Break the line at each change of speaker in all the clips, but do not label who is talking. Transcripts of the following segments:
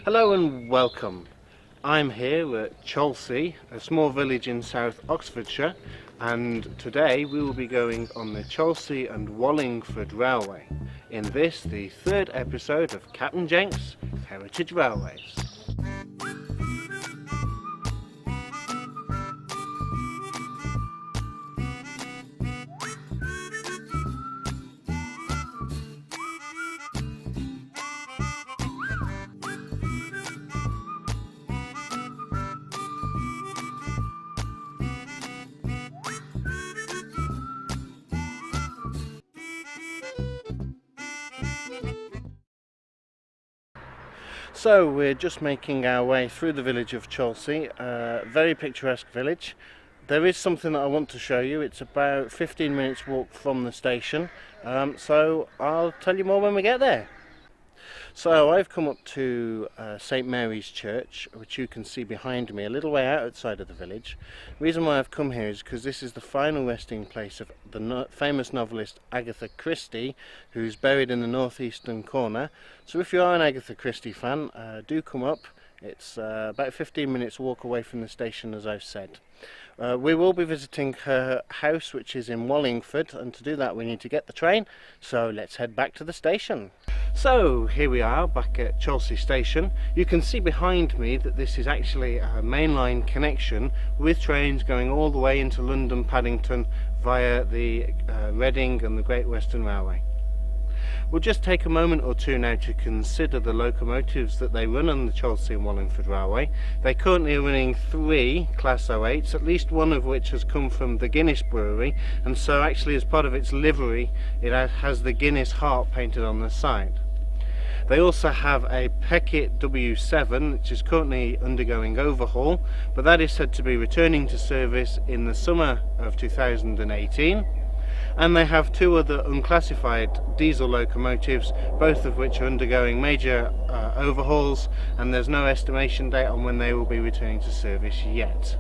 Hello and welcome. I'm here at Cholsey, a small village in South Oxfordshire, and today we will be going on the Cholsey and Wallingford Railway. In this, the third episode of CptnJenks Heritage Railways. So we're just making our way through the village of Cholsey, a very picturesque village. There is something that I want to show you. It's about 15 minutes walk from the station, so I'll tell you more when we get there. So I've come up to St Mary's Church, which you can see behind me, a little way outside of the village. The reason why I've come here is because this is the final resting place of the famous novelist Agatha Christie, who's buried in the northeastern corner. So if you are an Agatha Christie fan, do come up. It's about 15 minutes walk away from the station, as I've said. We will be visiting her house, which is in Wallingford, and to do that we need to get the train, so let's head back to the station. So here we are back at Cholsey station. You can see behind me that this is actually a mainline connection with trains going all the way into London Paddington via the Reading and the Great Western Railway. We'll just take a moment or two now to consider the locomotives that they run on the Cholsey and Wallingford Railway. They currently are running 3 Class 08s, at least one of which has come from the Guinness brewery, and so actually as part of its livery it has the Guinness heart painted on the side. They also have a Peckett W7 which is currently undergoing overhaul, but that is said to be returning to service in the summer of 2018. And they have 2 other unclassified diesel locomotives, both of which are undergoing major overhauls, and there's no estimation date on when they will be returning to service yet.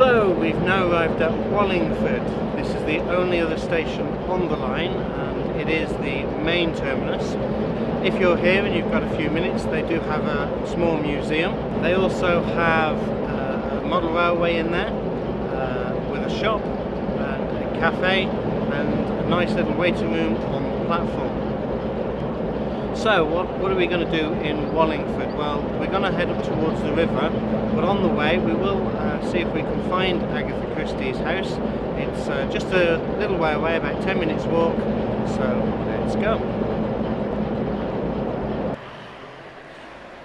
So we've now arrived at Wallingford. This is the only other station on the line and it is the main terminus. If you're here and you've got a few minutes, they do have a small museum. They also have a model railway in there with a shop and a cafe and a nice little waiting room on the platform. So what are we going to do in Wallingford? Well, we're going to head up towards the river, but on the way we will see if we can find Agatha Christie's house. It's just a little way away, about 10 minutes walk, so let's go.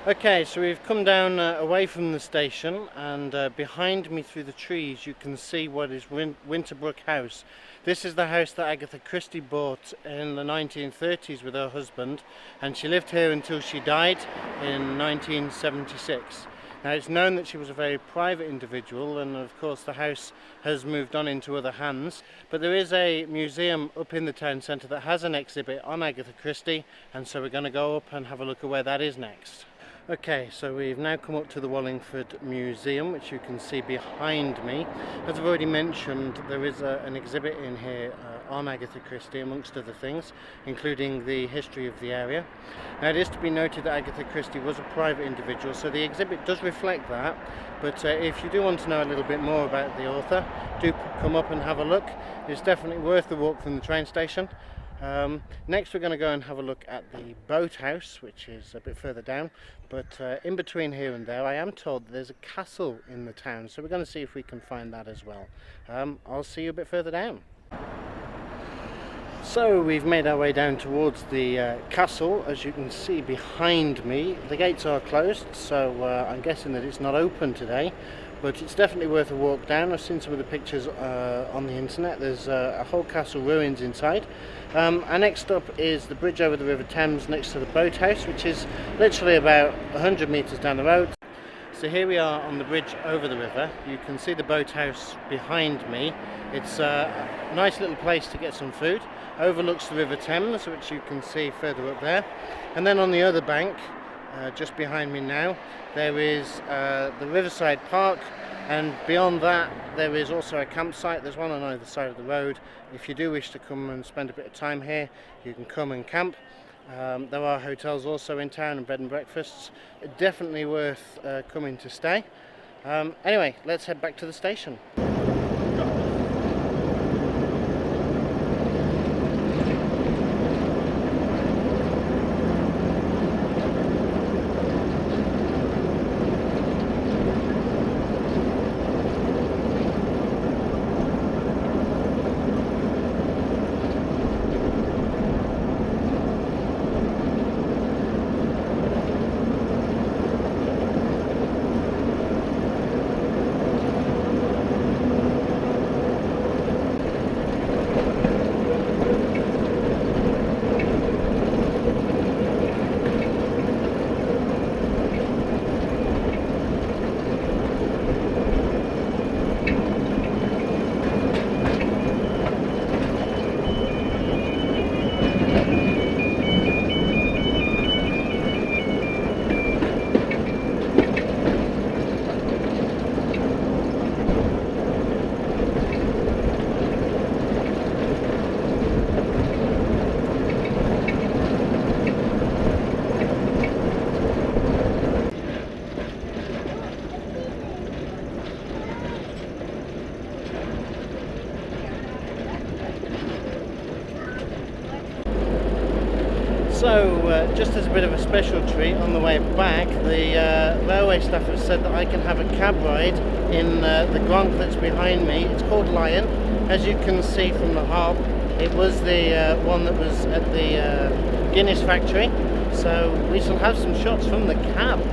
Okay, so we've come down away from the station, and behind me through the trees you can see what is Winterbrook House. This is the house that Agatha Christie bought in the 1930s with her husband, and she lived here until she died in 1976. Now it's known that she was a very private individual, and of course the house has moved on into other hands, but there is a museum up in the town centre that has an exhibit on Agatha Christie, and so we're going to go up and have a look at where that is next. Okay, so we've now come up to the Wallingford Museum, which you can see behind me. As I've already mentioned, there is an exhibit in here on Agatha Christie, amongst other things, including the history of the area. Now it is to be noted that Agatha Christie was a private individual, so the exhibit does reflect that, but if you do want to know a little bit more about the author, do come up and have a look. It's definitely worth the walk from the train station. Next we're going to go and have a look at the boathouse, which is a bit further down, but in between here and there I am told that there's a castle in the town, so we're going to see if we can find that as well. I'll see you a bit further down. So we've made our way down towards the castle. As you can see behind me, the gates are closed, so I'm guessing that it's not open today, but it's definitely worth a walk down. I've seen some of the pictures on the internet. There's a whole castle ruins inside. And next up is the bridge over the River Thames next to the boathouse, which is literally about 100 metres down the road. So here we are on the bridge over the river. You can see the boathouse behind me. It's a nice little place to get some food. Overlooks the River Thames, which you can see further up there. And then on the other bank, just behind me now, there is the Riverside Park, and beyond that there is also a campsite. There's one on either side of the road. If you do wish to come and spend a bit of time here, you can come and camp. There are hotels also in town and bed and breakfasts. Definitely worth coming to stay. Anyway, let's head back to the station. So just as a bit of a special treat on the way back, the railway staff have said that I can have a cab ride in the Gronk that's behind me. It's called Lion. As you can see from the harp, it was the one that was at the Guinness factory, so we shall have some shots from the cab.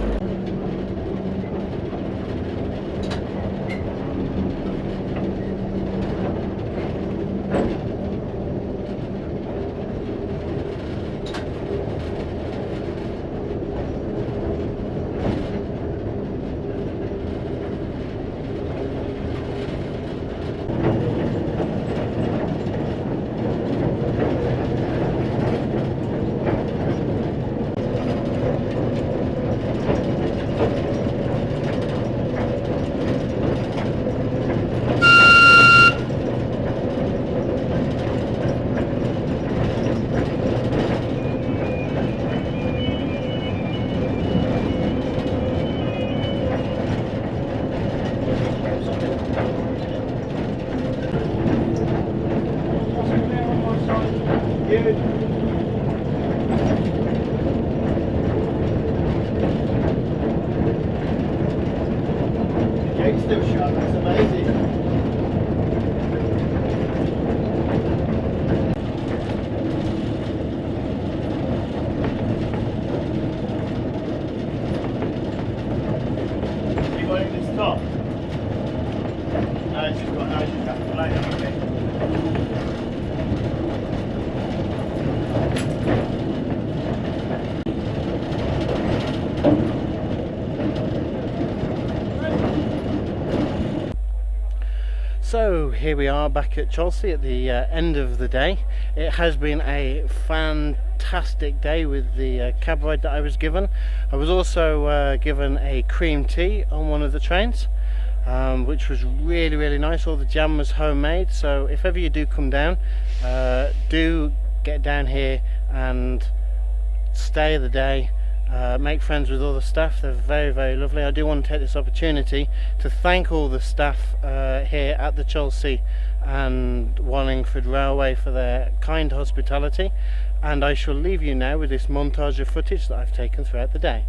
So here we are back at Cholsey at the end of the day. It has been a fantastic day with the cab ride that I was given. I was also given a cream tea on one of the trains, which was really nice. All the jam was homemade, so if ever you do come down, do get down here and stay the day. Make friends with all the staff. They're very lovely. I do want to take this opportunity to thank all the staff here at the Cholsey and Wallingford Railway for their kind hospitality, and I shall leave you now with this montage of footage that I've taken throughout the day.